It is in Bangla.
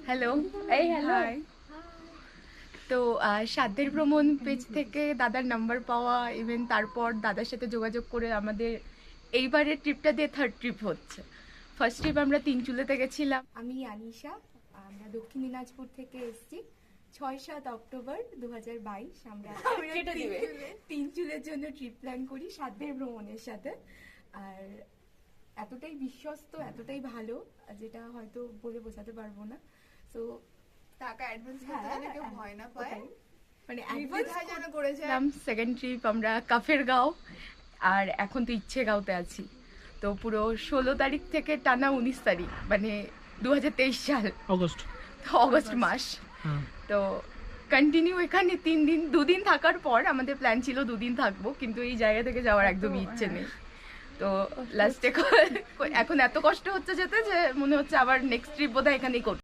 হ্যালো, এই হ্যালো। তো সাধ্যের ভ্রমণ পেজ থেকে দাদার নাম্বার পাওয়া, ইভেন তারপর দাদার সাথে যোগাযোগ করে আমাদের এইবারের ট্রিপটা দিয়ে থার্ড ট্রিপ হচ্ছে। ফার্স্ট ট্রিপ আমরা তিনচুলেতে গেছিলাম। আমি আনিশা, আমরা দক্ষিণ দিনাজপুর থেকে এসেছি। 6-7 অক্টোবর 2022 আমরা তিনচুলের জন্য ট্রিপ প্ল্যান করি সাধ্যের ভ্রমণের সাথে। আর এতটাই বিশ্বস্ত, এতটাই ভালো, যেটা হয়তো বলে বোঝাতে পারবো না। সো টাকা অ্যাডভান্স করতে গেলে কেউ ভয় না পায়, মানে নির্দ্বিধায় যেন করে যায়। সেকেন্ড ট্রিপ আমরা কাফের গাঁও, আর এখন তো ইচ্ছে গাঁওতে আছি। তো পুরো 16 তারিখ থেকে টানা 19 তারিখ, মানে 2023 সাল অগস্ট মাস। তো কন্টিনিউ এখানে 3 দিন, 2 দিন থাকার পর আমাদের প্ল্যান ছিল 2 দিন থাকবো, কিন্তু এই জায়গা থেকে যাওয়ার একদমই ইচ্ছে নেই। তো লাস্টে এখন এত কষ্ট হচ্ছে যেতে যে মনে হচ্ছে আবার নেক্সট ট্রিপ বোধহয় এখানেই করতে।